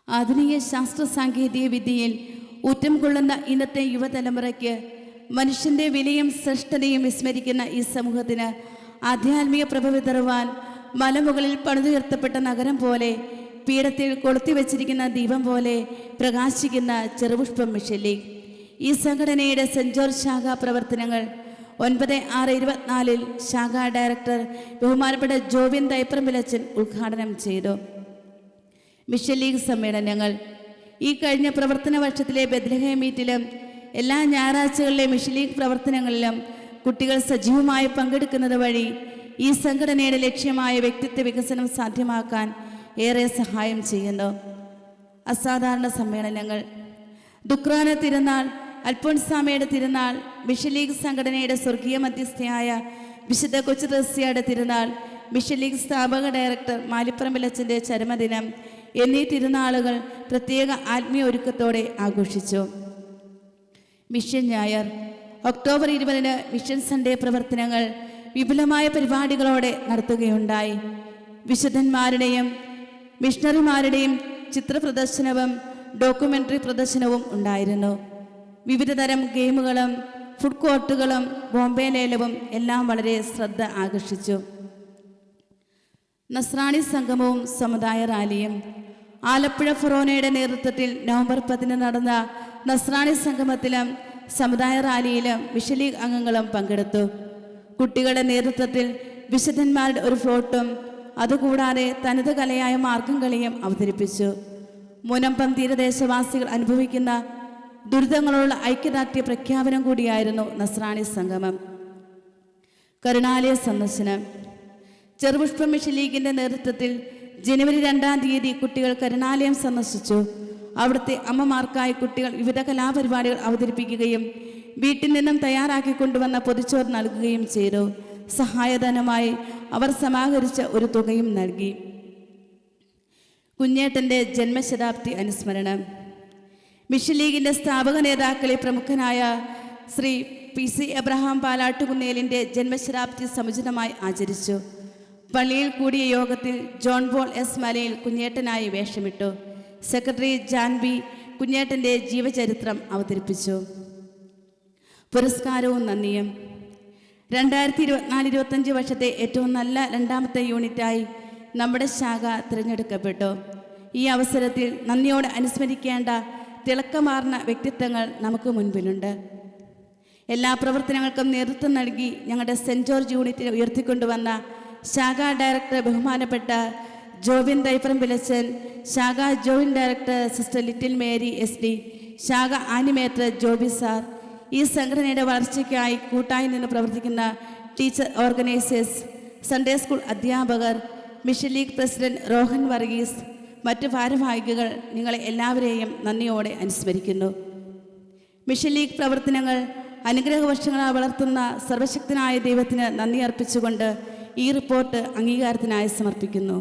ആധുനിക ശാസ്ത്ര സാങ്കേതിക വിദ്യയിൽ ഊറ്റം കൊള്ളുന്ന ഇന്നത്തെ യുവതലമുറയ്ക്ക് മനുഷ്യൻ്റെ വിലയും ശ്രേഷ്ഠതയും വിസ്മരിക്കുന്ന ഈ സമൂഹത്തിന് ആധ്യാത്മിക പ്രഭ വിതറുവാൻ മലമുകളിൽ പണിതുയർത്തപ്പെട്ട നഗരം പോലെ, പീഠത്തിൽ കൊളുത്തിവെച്ചിരിക്കുന്ന ദീപം പോലെ പ്രകാശിക്കുന്ന ചെറുപുഷ്പം മിഷൻ ലീഗ്. ഈ സംഘടനയുടെ സെൻറ് ജോർജ് ശാഖാ പ്രവർത്തനങ്ങൾ 9/6/24 ശാഖാ ഡയറക്ടർ ബഹുമാനപ്പെട്ട ജോബിൻ തൈപ്പറമ്പിലച്ചൻ ഉദ്ഘാടനം ചെയ്തു. മിഷൻ ലീഗ് സമ്മേളനങ്ങൾ ഈ കഴിഞ്ഞ പ്രവർത്തന വർഷത്തിലെ ബെത്ലഹേം മീറ്റിലും എല്ലാ ഞായറാഴ്ചകളിലെ മിഷൻ ലീഗ് പ്രവർത്തനങ്ങളിലും കുട്ടികൾ സജീവമായി പങ്കെടുക്കുന്നത് വഴി ഈ സംഘടനയുടെ ലക്ഷ്യമായ വ്യക്തിത്വ വികസനം സാധ്യമാക്കാൻ ഏറെ സഹായം ചെയ്യുന്നു. അസാധാരണ സമ്മേളനങ്ങൾ, ദുക്രാന തിരുനാൾ, അൽഫോൻസാമയുടെ തിരുനാൾ, മിഷൻ ലീഗ് സംഘടനയുടെ സ്വർഗീയ മധ്യസ്ഥയായ വിശുദ്ധ കൊച്ചു ത്രേസ്യയുടെ തിരുനാൾ, മിഷൻ ലീഗ് സ്ഥാപക ഡയറക്ടർ മാലിപ്പറമ്പിലച്ചൻ്റെ ചരമദിനം എന്നീ തിരുനാളുകൾ പ്രത്യേക ആത്മീയ ഒരുക്കത്തോടെ ആഘോഷിച്ചു. മിഷൻ ഞായർ ഒക്ടോബർ 20 മിഷൻ സൺഡേ പ്രവർത്തനങ്ങൾ വിപുലമായ പരിപാടികളോടെ നടത്തുകയുണ്ടായി. വിശുദ്ധന്മാരുടെയും മിഷണറിമാരുടെയും ചിത്ര പ്രദർശനവും ഡോക്യുമെൻ്ററി പ്രദർശനവും ഉണ്ടായിരുന്നു. വിവിധ തരം ഗെയിമുകളും ഫുഡ് കോർട്ടുകളും ബോംബെ ലേലവും എല്ലാം വളരെ ശ്രദ്ധ ആകർഷിച്ചു. നസ്രാണി സംഗമവും സമുദായ റാലിയും ആലപ്പുഴ ഫൊറോനയുടെ നേതൃത്വത്തിൽ നവംബർ 10 നടന്ന നസ്രാണി സംഗമത്തിലും സമുദായ റാലിയിലും മിഷൻ ലീഗ് അംഗങ്ങളും പങ്കെടുത്തു. കുട്ടികളുടെ നേതൃത്വത്തിൽ വിശുദ്ധന്മാരുടെ ഒരു ഫ്ലോട്ടും അതുകൂടാതെ തനത് കലയായ മാർഗം കളിയും അവതരിപ്പിച്ചു. മുനമ്പം തീരദേശവാസികൾ അനുഭവിക്കുന്ന ദുരിതങ്ങളുള്ള ഐക്യദാർഢ്യ പ്രഖ്യാപനം കൂടിയായിരുന്നു നസ്രാണി സംഗമം. കരുണാലയ സന്ദർശനം. ചെറുപുഷ്പം മിഷൻ ലീഗിൻ്റെ നേതൃത്വത്തിൽ ജനുവരി 2 കുട്ടികൾ കരുണാലയം സന്ദർശിച്ചു. അവിടുത്തെ അമ്മമാർക്കായി കുട്ടികൾ വിവിധ കലാപരിപാടികൾ അവതരിപ്പിക്കുകയും വീട്ടിൽ നിന്നും തയ്യാറാക്കി കൊണ്ടുവന്ന പൊതിച്ചോറ് നൽകുകയും ചെയ്തു. സഹായധനമായി അവർ സമാഹരിച്ച ഒരു തുകയും നൽകി. കുഞ്ഞേട്ടൻ്റെ ജന്മശതാബ്ദി അനുസ്മരണം. മിഷൻ ലീഗിൻ്റെ സ്ഥാപക നേതാക്കളിൽ പ്രമുഖനായ ശ്രീ PC എബ്രഹാം പാലാട്ടുകുന്നേലിൻ്റെ ജന്മശതാബ്ദി സമുചിതമായി ആചരിച്ചു. പള്ളിയിൽ കൂടിയ യോഗത്തിൽ ജോൺ പോൾ S മലയിൽ കുഞ്ഞേട്ടനായി വേഷമിട്ടു. സെക്രട്ടറി ജാൻബി കുഞ്ഞേട്ടൻ്റെ ജീവചരിത്രം അവതരിപ്പിച്ചു. പുരസ്കാരവും നന്ദിയും. 2024-25 വർഷത്തെ ഏറ്റവും നല്ല രണ്ടാമത്തെ യൂണിറ്റായി നമ്മുടെ ശാഖ തിരഞ്ഞെടുക്കപ്പെട്ടു. ഈ അവസരത്തിൽ നന്ദിയോടെ അനുസ്മരിക്കേണ്ട തിളക്കമാർന്ന വ്യക്തിത്വങ്ങൾ നമുക്ക് മുൻപിലുണ്ട്. എല്ലാ പ്രവർത്തനങ്ങൾക്കും നേതൃത്വം നൽകി ഞങ്ങളുടെ സെൻറ് ജോർജ് യൂണിറ്റിനെ ഉയർത്തിക്കൊണ്ടുവന്ന ശാഖാ ഡയറക്ടർ ബഹുമാനപ്പെട്ട ജോബിൻ തൈപ്പറമ്പിലച്ചൻ, ശാഖാ joint director sister Little Mary SD, ശാഖാ ആനിമേറ്റർ ജോബി സാർ, ഈ സംഘടനയുടെ വളർച്ചയ്ക്കായി കൂട്ടായി നിന്ന് പ്രവർത്തിക്കുന്ന ടീച്ചർ ഓർഗനൈസേഴ്സ്, സൺഡേ സ്കൂൾ അധ്യാപകർ, mission league president Rohan Varghese, മറ്റു ഭാരവാഹികൾ, നിങ്ങളെ എല്ലാവരെയും നന്ദിയോടെ അനുസ്മരിക്കുന്നു. മിഷൻ ലീഗ് പ്രവർത്തനങ്ങൾ അനുഗ്രഹവർഷങ്ങളായി വളർത്തുന്ന സർവശക്തനായ ദൈവത്തിന് നന്ദി അർപ്പിച്ചുകൊണ്ട് ഈ റിപ്പോർട്ട് അംഗീകാരത്തിനായി സമർപ്പിക്കുന്നു.